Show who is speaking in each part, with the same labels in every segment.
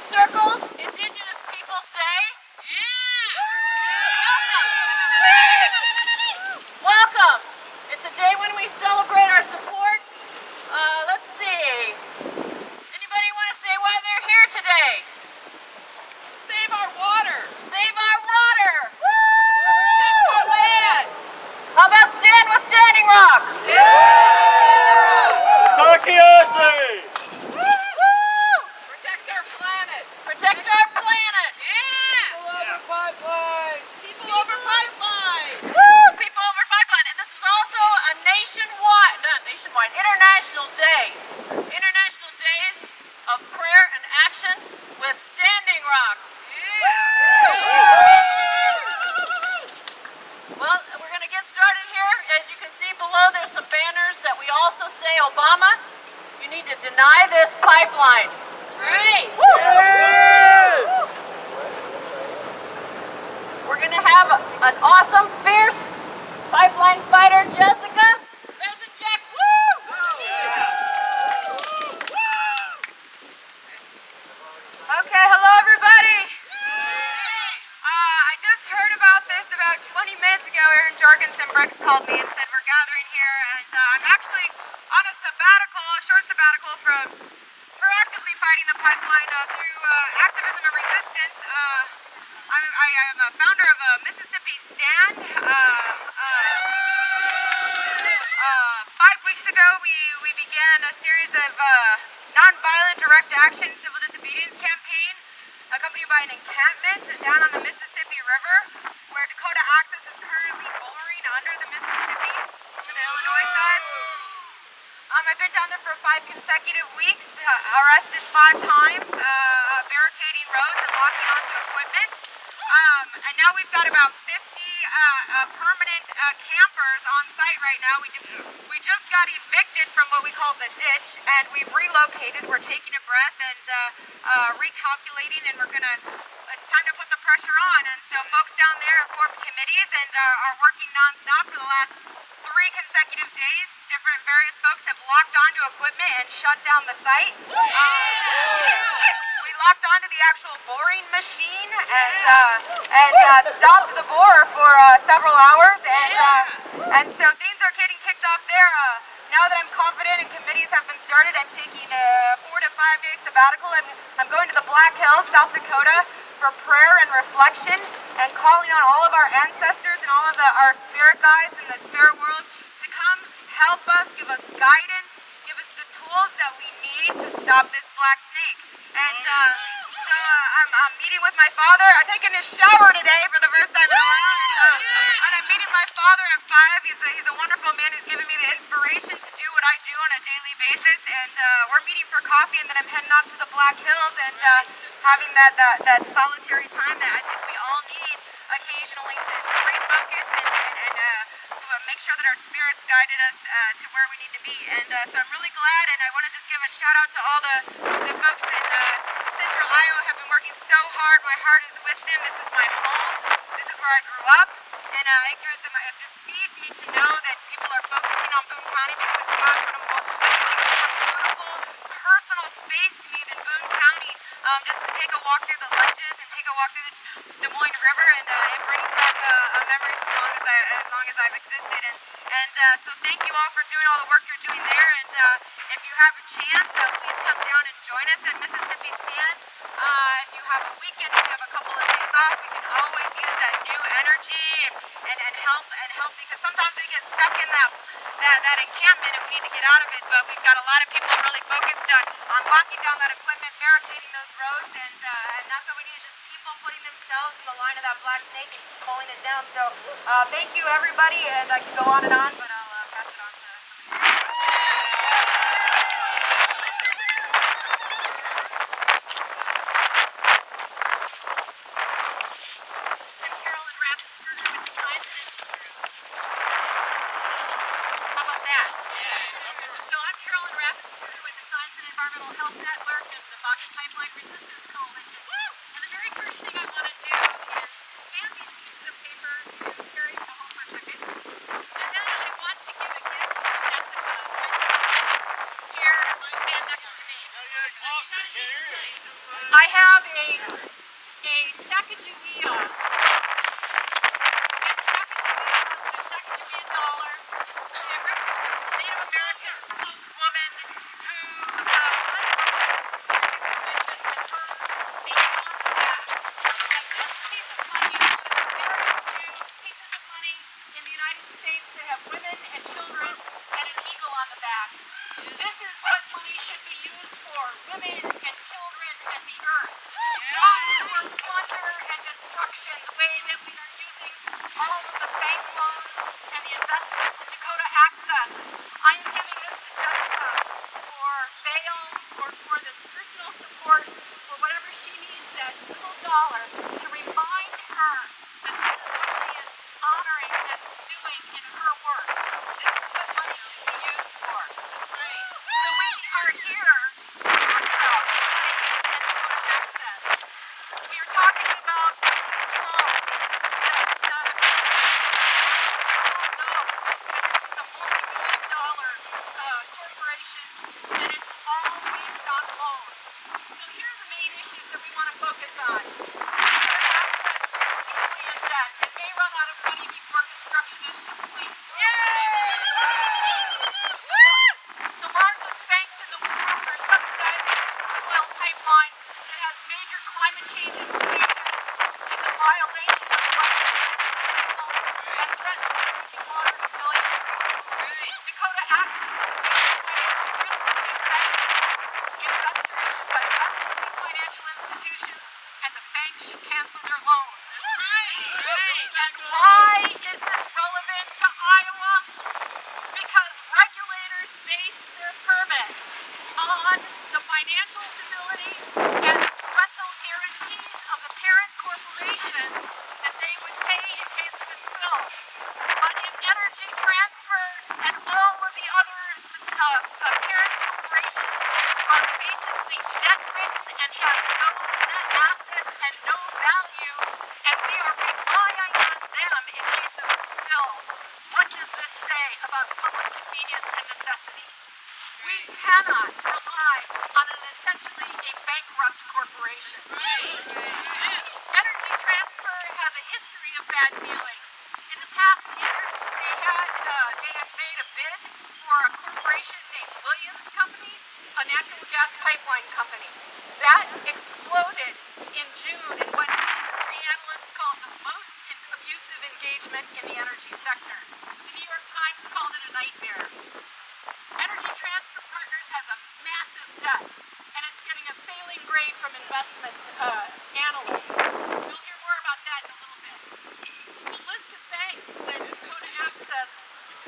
Speaker 1: circles, Indigenous Peoples Day. Yeah! Welcome! It's a day when we celebrate our support. Let's see. Anybody want to say why they're here today?
Speaker 2: To save our water!
Speaker 1: Save our water! Woo!
Speaker 2: Protect our land!
Speaker 1: How about stand with Standing Rock?
Speaker 3: Takiasi!
Speaker 2: Protect our planet!
Speaker 1: Protect our planet!
Speaker 2: Yeah!
Speaker 3: People over pipeline!
Speaker 2: People over pipeline!
Speaker 1: Woo! People over pipeline. And this is also a international day. International Days of Prayer and Action with Standing Rock. Well, we're going to get started here. As you can see below, there's some banners that we also say, Obama, you need to deny this pipeline. That's right. We're going to have an awesome, fierce pipeline fighter, Jessica. Resin check. Woo!
Speaker 4: Okay, hello everybody. I just heard about this about 20 minutes ago. Aaron Jorgensen Brooks called me and said we're gathering here, and I'm actually on a sabbatical, a short sabbatical from proactively fighting the pipeline through activism and resistance. I am a founder of a Mississippi Stand. 5 weeks ago, we began a series of nonviolent direct action civil disobedience campaign, accompanied by an encampment down on the Mississippi River, where Dakota Access is currently boring under the Mississippi to the Illinois side. I've been down there for 5 consecutive weeks, arrested 5 times, barricading roads and locking onto equipment. And now we've got about 50 permanent campers on site right now. We just got evicted from what we call the ditch, and we've relocated. We're taking a breath and recalculating, and it's time to put the pressure on. And so folks down there have formed committees and are working nonstop for the last 3 consecutive days. Different various folks have locked onto equipment and shut down the site. We locked onto the actual boring machine and stopped the bore for several hours, and so things are getting kicked off there. Now that I'm confident and committees have been started, I'm taking a 4 to 5 day sabbatical. I'm going to the Black Hills, South Dakota, for prayer and reflection, and calling on all of our ancestors and all of our spirit guides in the spirit world to come help us, give us guidance, give us the tools that we need to stop this black snake. And so I'm meeting with my father. I'm taking his shower today for the first time in a while. And I'm meeting my father at 5. He's a wonderful man who's given me the inspiration to do what I do on a daily basis. And we're meeting for coffee, and then I'm heading off to the Black Hills and having that solitary time that I think we all need occasionally to refocus and make sure that our spirits guided us to where we need to be. And so I'm really glad, and I want to just give a shout out to all the folks in Central Iowa have been working so hard. My heart is with them. This is my home. This is where I grew up. And it just feeds me to know that people are focusing on Boone County, because gosh, what a more beautiful personal space to me than Boone County. Just to take a walk through the ledges and take a walk through the Des Moines River, and it brings back memories as long as I've existed. And so thank you all for doing all the work you're doing there. And if you have a chance, please come down and join us at Mississippi Stand. If you have a weekend, if you have a couple of days off, we can always use that new energy and help, because sometimes we get stuck in that encampment and we need to get out of it. But we've got a lot of people really focused on locking down that equipment, barricading those roads, and that's what we need, is just people putting themselves in the line of that black snake and pulling it down. So thank you everybody, and I can go on and on, but I'll pass it on to somebody.
Speaker 1: Environmental Health Network and the Box Pipeline Resistance Coalition. And the very first thing I want to do is hand these pieces of paper to Carrie to hold for a second. And then I want United States that have women and children and an eagle on the back. This is what money should be used for, women and children and the earth. Not for plunder and destruction, the way that we are using all of the bank loans and the investments in Dakota Access. I am giving this to Jessica for bail or for this personal support, for whatever she needs, that little dollar, to remind her that this is what she is honoring and doing in her work. This is what money should be used for. That's right. So we are here to talk about money and Dakota Access. We are talking about huge loans that this is a multi-million-dollar corporation, and it's all based on loans. So here are the main issues that we want to focus on. Dakota Access is deeply in debt, and may run out of money before construction is complete. The largest banks in the world are subsidizing this crude oil pipeline that has major climate change implications, is a violation of the rights of indigenous peoples, and threatens drinking water to billions. Dakota Access is a major financial risk to these banks. Investors should divest from these financial institutions, and the banks should cancel their loans. And why is this relevant to Iowa? Because regulators base their permit on the financial stability and rental guarantees of the parent corporations that they would pay in case of a spill. But if Energy Transfer and all of the other parent corporations are basically debt-ridden and have no net assets and no value, and we are relying on them in case of a spill, what does this say about public convenience and necessity? We cannot rely on an essentially a bankrupt corporation. Energy Transfer has a history of bad dealings. In the past year, they had made a bid for a corporation named Williams Company, a natural gas pipeline company. That exploded in June in what industry analysts called the most abusive engagement in the energy sector. The New York Times called it a nightmare. Energy Transfer Partners has a massive debt, and it's getting a failing grade from investment analysts. You'll hear more about that in a little bit. The list of banks that Dakota Access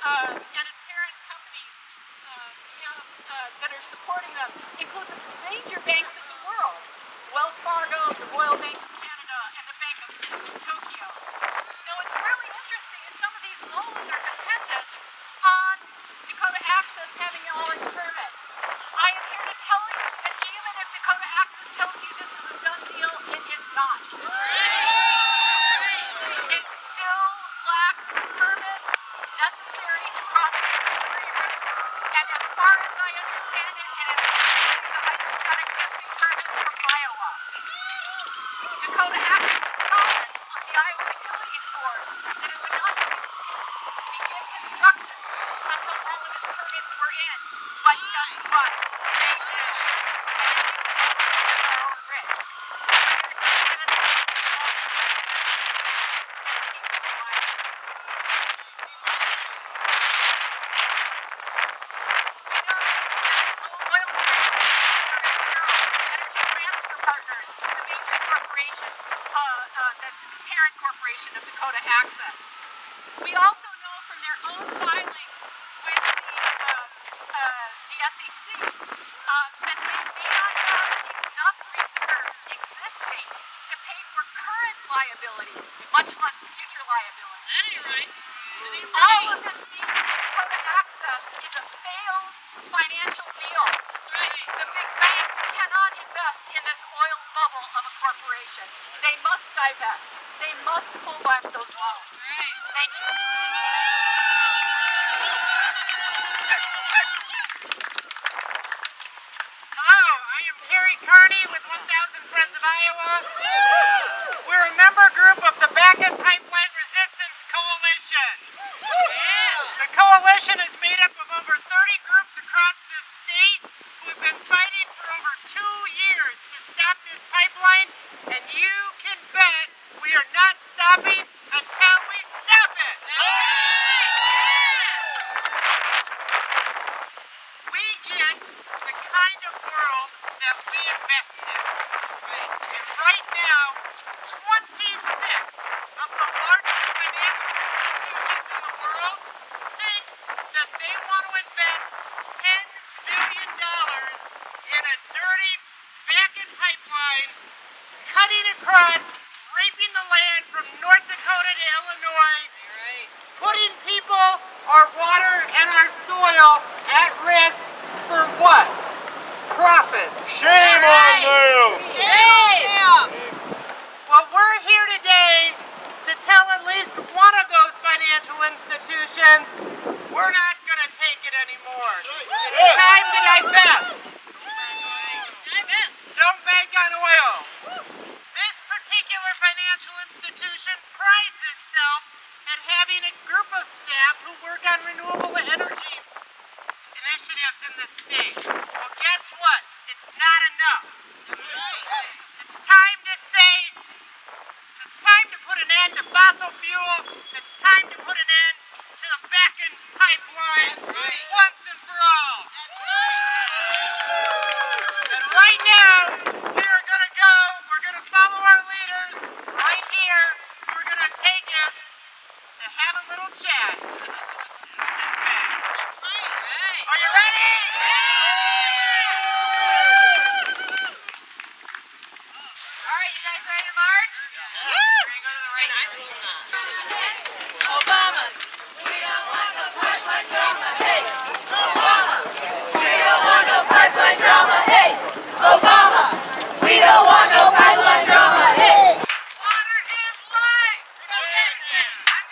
Speaker 1: and its parent companies that are supporting them include the major banks of the world: Wells Fargo, the Royal Bank of Canada, and the Bank of Tokyo. Now, what's really interesting is some of these loans are dependent on Dakota Access having all its permits. I am here to tell you that even if Dakota Access tells you this is a done deal, it is not. It still lacks the permit necessary to cross the Missouri River, and as far as I understand it, it is using the hydrostatic testing permit from Iowa. Dakota Access promised the Iowa Utilities Board that it would not begin construction until all of its permits were in. But guess what? They did. And it was at their own risk. They're doing it Partners, the major corporation, the parent corporation of Dakota Access. We also know from their own filings with the SEC that they may not have enough reserves existing to pay for current liabilities, much less future liabilities. That ain't right. All of this means that Dakota Access is a failed financial deal. That's right. The big banks cannot invest in this oil bubble of a corporation. They must divest. They must pull back those loans. Right. Thank you.
Speaker 5: Hello, I am Carrie Carney with 1,000 Friends of Iowa. We're a member group of the Bakken Pipeline Resistance Coalition. The coalition is made up of over 30 groups across the state who have been fighting for over 2 years to stop this pipeline, and you can bet we are not stopping until we stop it. oil at risk for what? Profit.
Speaker 3: Shame on them!
Speaker 2: Shame!
Speaker 5: Well, we're here today to tell at least one of those financial institutions we're not going to take it anymore. It's time to divest. Don't bank on oil. This particular financial institution prides itself at having a group of staff who work on renewable energy initiatives in the state. Well, guess what? It's not enough. It's time to say, it's time to put an end to fossil fuel. It's time to put an end to the Bakken pipeline once and for all. And right now, we are going to go, we're going to follow our leaders right here, who are going to take us to have a little chat with this man. Are you ready?
Speaker 4: All right, you guys ready to march? Ready to go to the right side?
Speaker 2: Obama! We don't want no pipeline drama, hey! Obama! We don't want no pipeline drama, hey! Obama! We don't want no pipeline drama, hey!
Speaker 4: Water is life!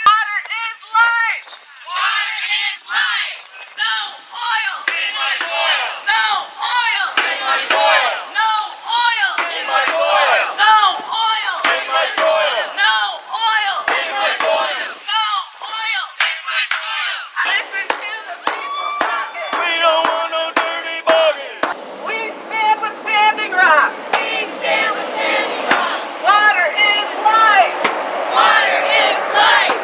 Speaker 4: Water is life!
Speaker 2: Water is life! No oil! In my soil! No oil! In my soil! No oil! In my soil! No oil! In my soil! No oil! In my soil! No oil! In my soil!
Speaker 4: Listen to the people talking!
Speaker 3: We don't want no dirty bargain!
Speaker 4: We stand with Standing Rock!
Speaker 2: We stand with Standing Rock!
Speaker 4: Water is life!
Speaker 2: Water is life!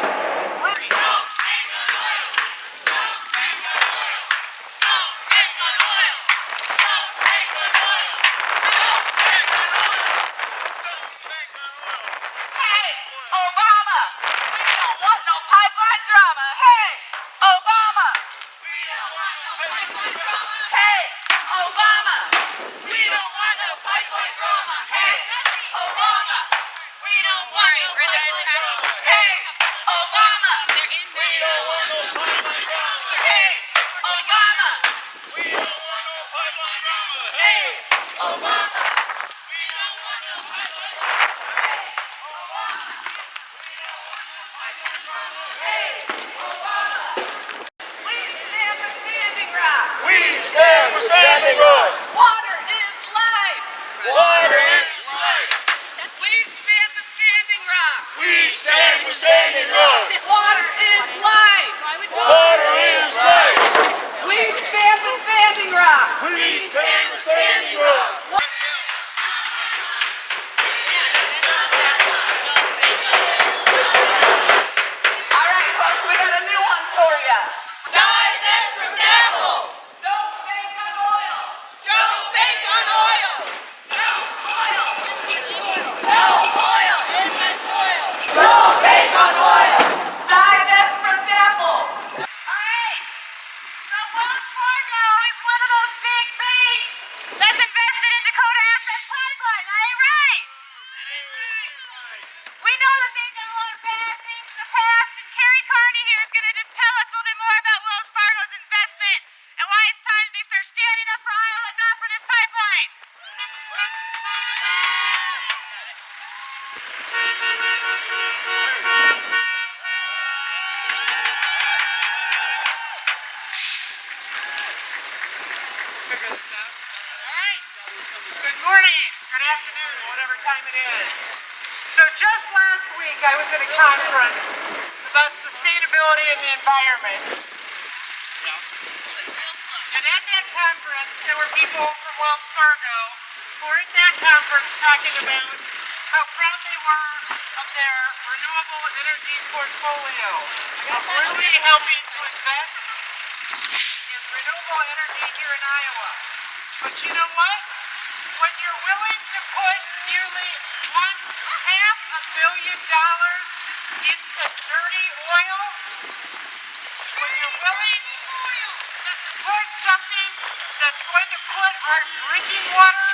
Speaker 4: Hey, Obama! We don't want no pipeline drama! Hey, Obama! Hey, Obama!
Speaker 2: We don't want no pipeline drama!
Speaker 4: Hey, Obama!
Speaker 2: We don't want no pipeline drama!
Speaker 4: Hey, Obama!
Speaker 3: We don't want no pipeline drama!
Speaker 4: Hey, Obama!
Speaker 3: We don't want no pipeline drama!
Speaker 4: Hey, Obama!
Speaker 3: We don't want no pipeline drama!
Speaker 4: We stand with Standing Rock!
Speaker 3: We stand with Standing Rock!
Speaker 4: Water is life!
Speaker 3: Water is life!
Speaker 4: We stand with Standing Rock!
Speaker 3: We stand with Standing Rock!
Speaker 4: Water is life!
Speaker 3: Water is life!
Speaker 4: We stand with Standing Rock!
Speaker 3: We stand with Standing Rock!
Speaker 4: All right, folks, we got a new one for you.
Speaker 2: Divest from DAPL!
Speaker 4: Don't bank on oil.
Speaker 2: Don't bank on oil!
Speaker 4: No oil.
Speaker 2: No oil in my soil!
Speaker 4: Don't bank on oil. Divest from DAPL. All right. So Wells Fargo is one of those big banks that's invested in Dakota Access Pipeline. Are you right? We know that they've done a lot of bad things in the past, and Kerry Carney here is going to just tell us a little bit more about Wells Fargo's investment and why it's time they start standing up for Iowa and not for this pipeline. Alright. Good morning, good afternoon, whatever time it is. So just last week I was at a conference about sustainability and the environment. And at that conference there were people from Wells Fargo who were at that conference talking about how proud they were of their renewable energy portfolio, of really helping to invest in renewable energy here in Iowa. But you know what? When you're willing to put nearly $500 million into dirty oil, when you're willing to support something that's going to put our drinking water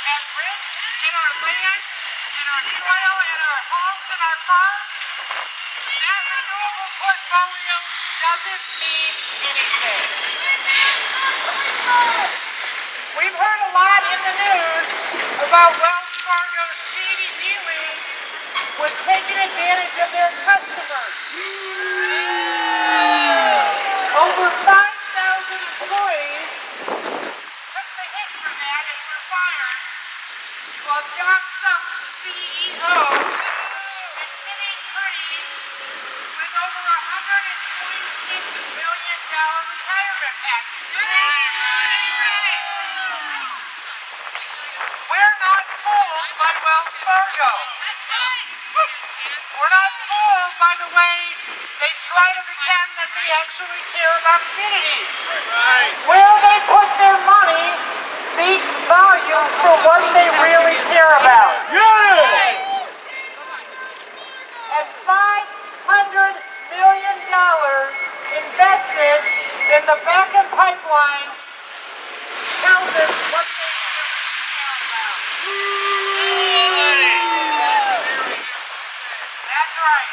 Speaker 4: at risk in our land, in our soil, in our homes, in our farms, that renewable portfolio
Speaker 5: doesn't mean anything. We've heard a lot in the news about Wells Fargo's shady dealings with taking advantage of their customers. Over 5,000 employees took the hit for that and were fired, while John Sutton, the CEO, is sitting pretty with over $126 million retirement package. We're not fooled by Wells Fargo. We're not fooled by the way they try to pretend that they actually care about communities. Where they put their money speaks volumes for what they really care about. And $500 million invested in the Bakken pipeline tells us what they really care about. That's right.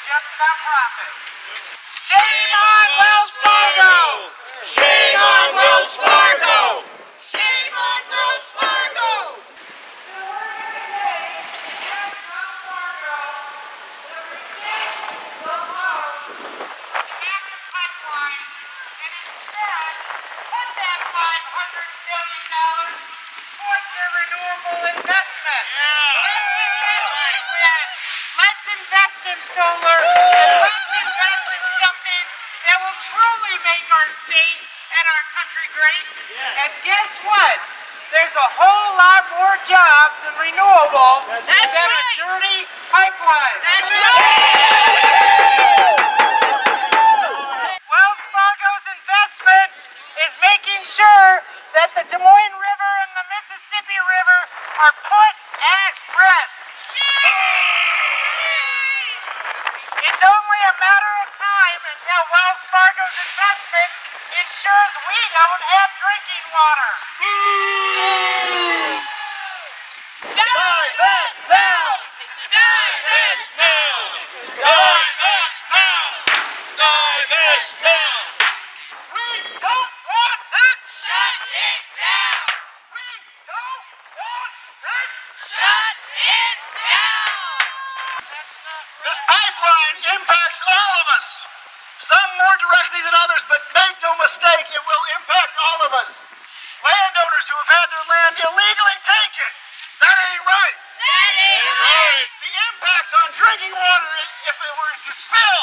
Speaker 5: Just about profit. Shame on Wells Fargo!
Speaker 2: Shame on Wells Fargo! Shame on Wells Fargo!
Speaker 5: Let's invest in solar, and let's invest in something that will truly make our state and our country great. And guess what? There's a whole lot more jobs in renewable than a dirty pipeline.
Speaker 2: That's right!
Speaker 5: Wells Fargo's investment is making sure that the Des Moines River and the Mississippi River are put at rest. It's only a matter of time until Wells Fargo's investment ensures we don't have drinking water.
Speaker 2: Divest now! Divest now! Divest now! Divest now! We don't want it! Shut it down! We don't want it! Shut it down! This pipeline impacts all of us. Some more directly than others, but make no mistake, it will impact all of us. Landowners who have had their land illegally taken. That ain't right. That ain't right. The impacts on drinking water if it were to spill.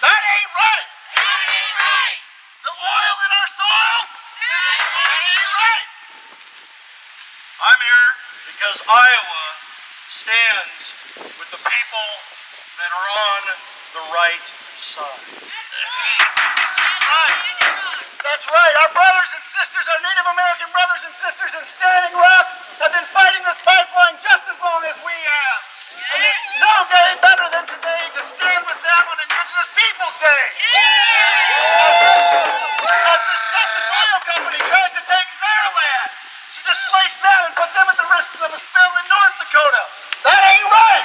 Speaker 2: That ain't right. That ain't right. The oil in our soil. That ain't right. I'm here because Iowa stands with the people that are on the right side. That's right. That's right. Our brothers and sisters, our Native American brothers and sisters in Standing Rock have been fighting this pipeline just as long as we have. And there's no day better than today to stand with them on Indigenous Peoples Day. As this Texas oil company tries to take their land, to displace them and put them at the risk of a spill in North Dakota. That ain't right.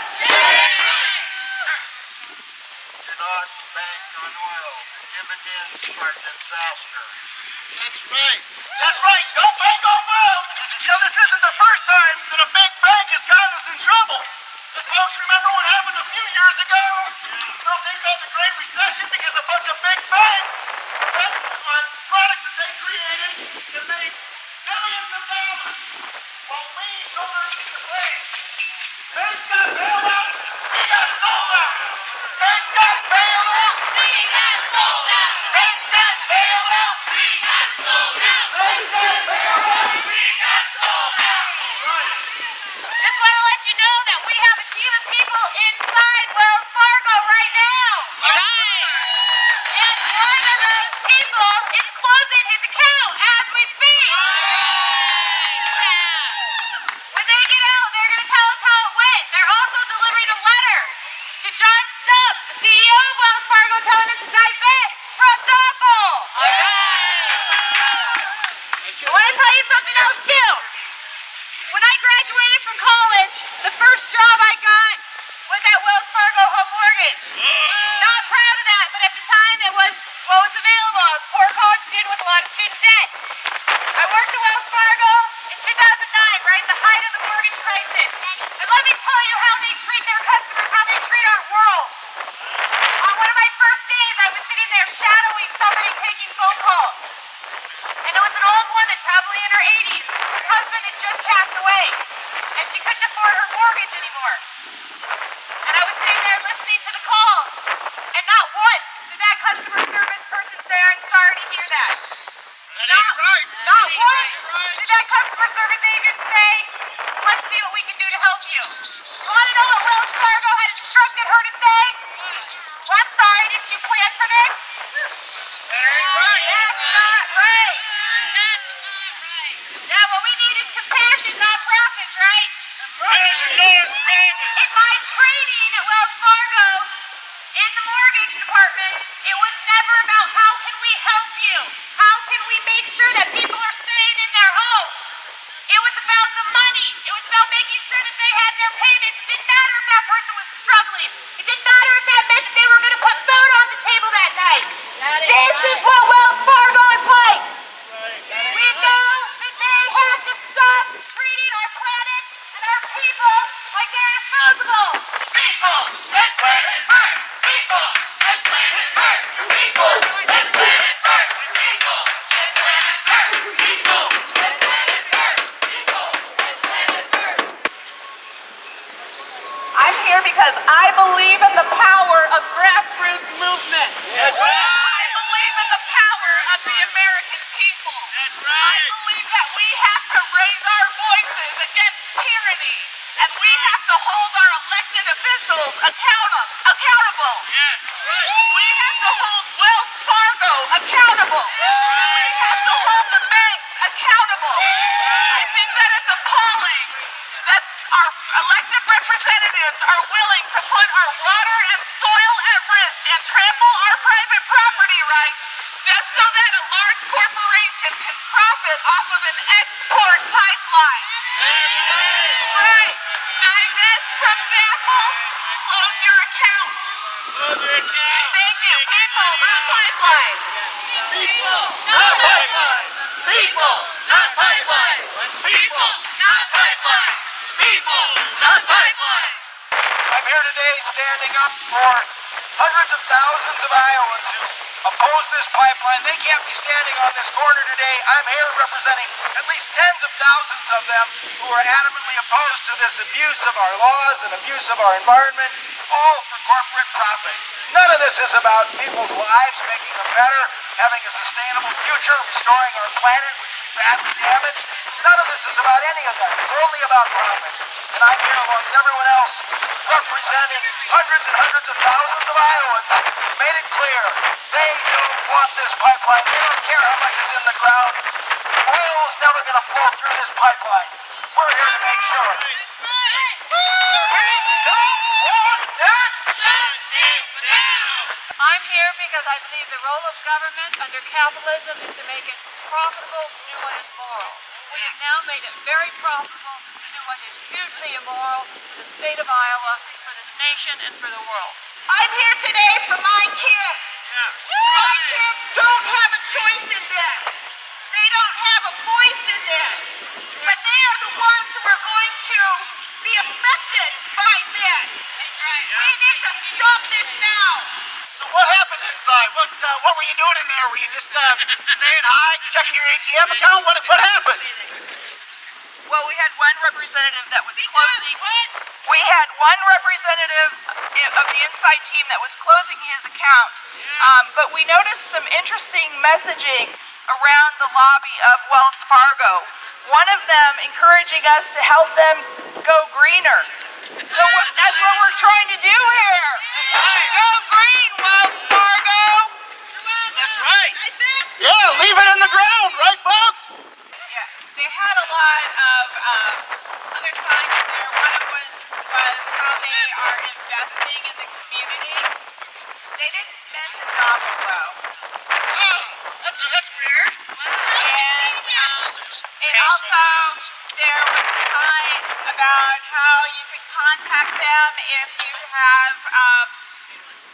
Speaker 2: Do not bank on oil. Dividends are disaster. That's right. That's right. Don't bank on wells. You know, this isn't the first time that a big bank has gotten us in trouble. Folks, remember what happened a few years ago? A thing called the Great Recession because a bunch of big banks bet on products that they created to make billions of dollars. While we shouldered the blame. Banks got bailed out. We got sold out. Banks got bailed out. We got sold out. Banks got bailed out. We got sold out. Banks got bailed out. We got sold out. Right.
Speaker 1: Just want to let you know that we have a team of people inside Wells Fargo right now.
Speaker 2: All right.
Speaker 1: And one of those people is closing his account as we speak. When they get out, they're going to tell us how it went. They're also delivering a letter to John Stubb, the CEO of Wells Fargo, telling him to divest from DAPL. I want to tell you something else too. When I graduated from college, the first job I got was at Wells Fargo Home Mortgage. Not proud of that, but at the time it shadowing somebody taking phone calls. And it was an old woman, probably in her 80s. Her husband had just passed away, and she couldn't afford her mortgage anymore. And I was sitting there listening to the call, and not once did that customer service person say, "I'm sorry to hear that." Not once did that customer service agent say, "Let's see what we can do to help you." You want to know what Wells Fargo had instructed her to say? "Well, I'm sorry, didn't you plan for this?" That's not right. Yeah, what we need is compassion, not profits, right? In my training at Wells Fargo, in the mortgage department, it was never about how can we help you? How can we make sure that people are staying in their homes? It was about the money. It was about making sure that they had their payments. It didn't matter if that person was struggling. It didn't matter if that meant that they were going to put food on the table that night. This is what Wells Fargo is like. We know that they have to stop treating our planet and our people like they're disposable.
Speaker 2: People, let planet first. People, let planet first. People, let planet first. People, let planet first. People, let planet first. People, let planet first.
Speaker 4: I'm here because I believe in the power of grassroots movement.
Speaker 2: That's right.
Speaker 4: I believe in the power of the American people.
Speaker 2: That's
Speaker 4: I
Speaker 2: right.
Speaker 4: believe that we have to raise our voices against tyranny, and we have to hold our elected officials accountable.
Speaker 2: Yeah, that's right.
Speaker 4: We have to hold Wells Fargo accountable. We have to hold the banks accountable. I think that it's appalling that our elected representatives are willing to put our water and soil at risk and trample our private property rights just so that a large corporation can profit off of an export pipeline. Right. Divest from DAPL. Close your account. Thank you. People, not pipelines.
Speaker 2: People, not pipelines. People, not pipelines. People, not pipelines. People, not pipelines.
Speaker 6: I'm here today standing up for hundreds of thousands of Iowans who oppose this pipeline. They can't be standing on this corner today. I'm here representing at least tens of thousands of them who are adamantly opposed to this abuse of our laws and abuse of our environment, all for corporate profits. None of this is about people's lives, making them better, having a sustainable future, restoring our planet, which we badly damaged. None of this is about any of that. It's only about profit. And I'm here along with everyone else representing hundreds and hundreds of thousands of Iowans who made it clear they don't want this pipeline. They don't care how much is in the ground. Oil is never going to flow through this pipeline. We're here to make sure. We don't want that.
Speaker 2: Shut it down.
Speaker 1: I'm here because I believe the role of government under capitalism is to make it profitable to do what is moral. We have now made it very profitable to do what is hugely immoral for the state of Iowa, for this nation, and for the world. I'm here today for my kids. My kids don't have a choice in this. They don't have a voice in this. But they are the ones who are going to be affected by this. We need to stop this now.
Speaker 6: So what happened inside? What were you doing in there? Were you just saying hi, checking your ATM account? What happened?
Speaker 4: Well, we had one representative that was closing. We had one representative of the inside team that was closing his account. But we noticed some interesting messaging around the lobby of Wells Fargo. One of them encouraging us to help them go greener. So that's what we're trying to do here. Go green, Wells Fargo.
Speaker 6: That's right. Yeah, leave it in the ground, right, folks?
Speaker 4: Yeah, they had a lot of other signs in there. One of was how they are investing in the community. They didn't mention DAPL.
Speaker 2: That's weird.
Speaker 4: And also there was a sign about how you can contact them if you have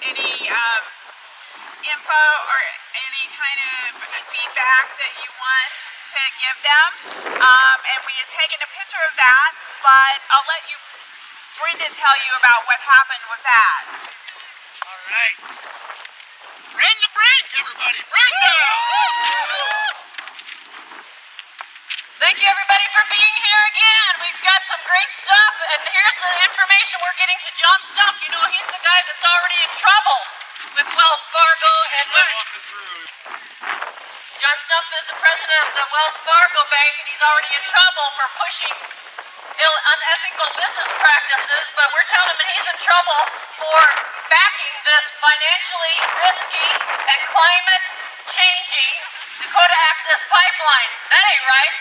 Speaker 4: any info or any kind of feedback that you want to give them. And we had taken a picture of that, but I'll let Brenda tell you about what happened with that.
Speaker 2: All right. Bring the break.
Speaker 6: everybody. Brenda!
Speaker 2: Thank you everybody for being here again. We've got some great stuff, and here's the information we're getting to John Stumpf. You know, he's the guy that's already in trouble with Wells Fargo and with... John Stumpf is the president of the Wells Fargo Bank, and he's already in trouble for pushing unethical business practices, but we're telling him that he's in trouble for backing this financially risky and climate-changing Dakota Access pipeline. That ain't right.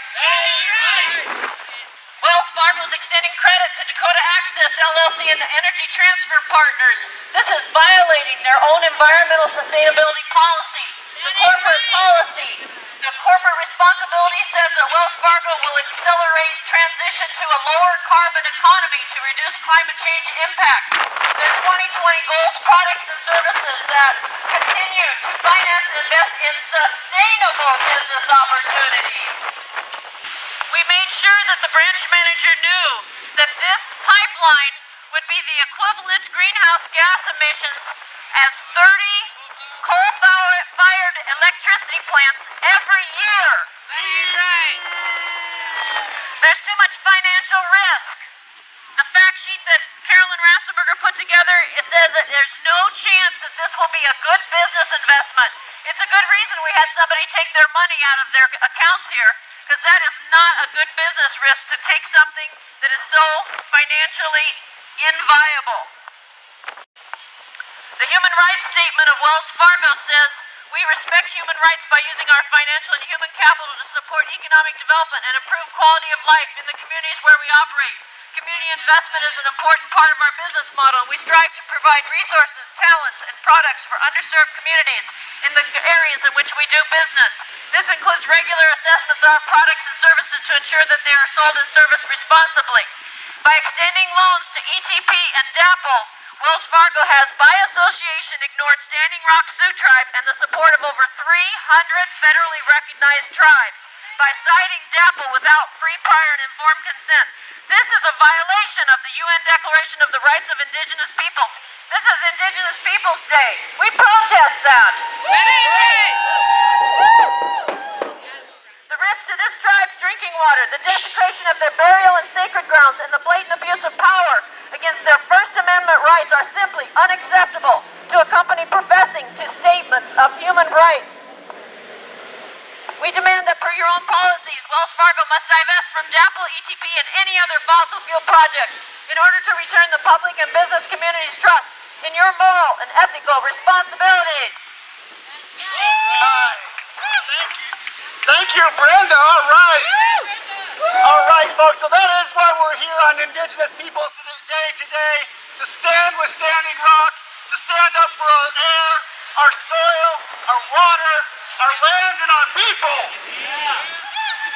Speaker 2: Wells Fargo is extending credit to Dakota Access LLC and the Energy Transfer Partners. This is violating their own environmental sustainability policy, the corporate policy. The corporate responsibility says that Wells Fargo will accelerate transition to a lower carbon economy to reduce climate change impacts. Their 2020 goals, products and services that continue to finance and invest in sustainable business opportunities. We made sure that the branch manager knew that this pipeline would be the equivalent greenhouse gas emissions as 30 coal-fired electricity plants every year. There's too much financial risk. The fact sheet that Carolyn Rassenberger put together, it says that there's no chance that this will be a good business investment. It's a good reason we had somebody take their money out of their accounts here, because that is not a good business risk to take something that is so financially inviable. The human rights statement of Wells Fargo says, we respect human rights by using our financial and human capital to support economic development and improve quality of life in the communities where we operate. Community investment is an important part of our business model. We strive to provide resources, talents, and products for underserved communities in the areas in which we do business. This includes regular assessments of our products and services to ensure that they are sold and serviced responsibly. By extending loans to ETP and DAPL, Wells Fargo has, by association, ignored Standing Rock Sioux Tribe and the support of over 300 federally recognized tribes by citing DAPL without free, prior, and informed consent. This is a violation of the UN Declaration of the Rights of Indigenous Peoples. This is Indigenous Peoples Day. We protest that. The risk to this tribe's drinking water, the desecration of their burial and sacred grounds, and the blatant abuse of power against their First Amendment rights are simply unacceptable to a company professing to statements of human rights. We demand that per your own policies, Wells Fargo must divest from DAPL, ETP, and any other fossil fuel projects in order to return the public and business community's trust in your moral and ethical responsibilities.
Speaker 6: Thank you, Brenda. All right. All right, folks. So that is why we're here on Indigenous Peoples Day today, to stand with Standing Rock, to stand up for our air, our soil, our water, our lands, and our people.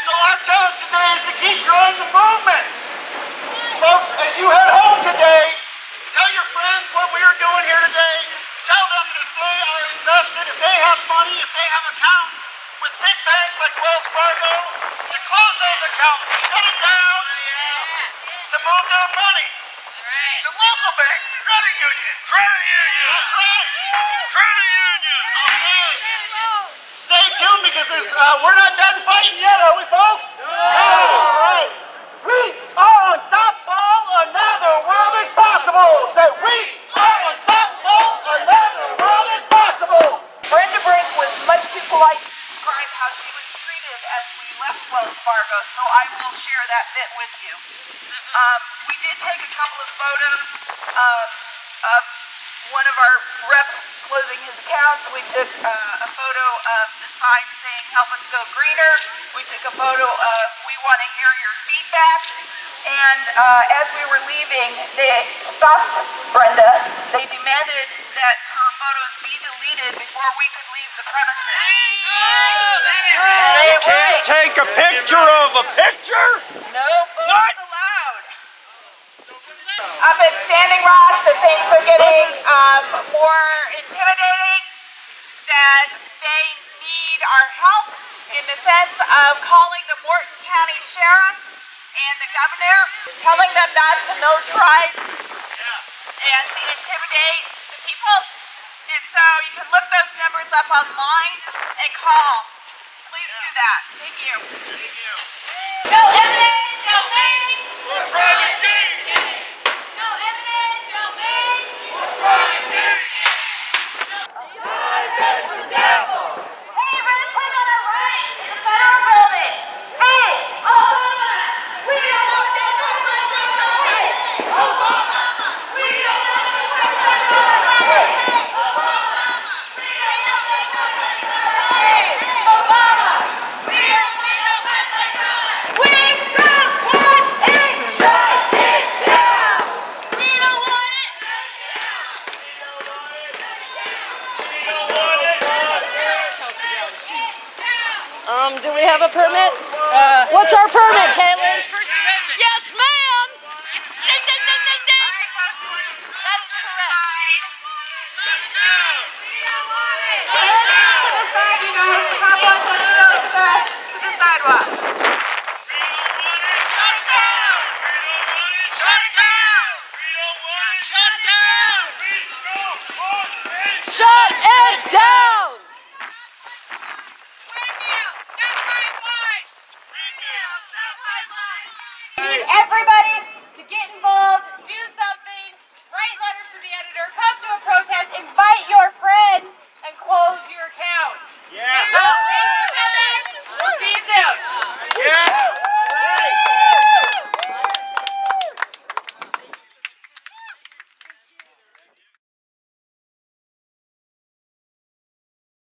Speaker 6: So our challenge today is to keep growing the movement. Folks, as you head home today, tell your friends what we are doing here today. Tell them that if they are invested, if they have money, if they have accounts with big banks like Wells Fargo, to close those accounts, to shut it down, to move their money to local banks, to credit unions. Credit unions! That's right! Credit unions! Okay. Stay tuned because we're not done fighting yet, are we, folks? No! All right. We are unstoppable. Another world is possible. Say, we are unstoppable. Another world is possible.
Speaker 4: Brenda Brink was much too polite to describe how she was treated as we left Wells Fargo, so I will share that bit with you. We did take a couple of photos of one of our reps closing his accounts. We took a photo of the sign saying, help us go greener. We took a photo of, we want to hear your feedback. And as we were leaving, they stopped Brenda. They demanded that her photos be deleted before we could leave the premises.
Speaker 6: You can't take a picture of a picture?
Speaker 4: No photos allowed. Up at Standing Rock, the things are getting more intimidating, that they need our help in the sense of calling the Morton County Sheriff and the governor, telling them not to militarize and to intimidate the people.
Speaker 1: And so you can look those numbers up online and call. Please do that. Thank you.
Speaker 2: No eminent domain.
Speaker 3: For private gain.
Speaker 2: No eminent domain.
Speaker 3: For private gain.
Speaker 2: Hey, we're gonna put on our rights in the federal building. Hey, Obama, we don't want no federal rights. Obama, we don't want no federal rights. Obama, we don't want no federal rights. We support it. Shut it down. We don't want it.
Speaker 7: Do we have a permit? What's our permit, Caitlin?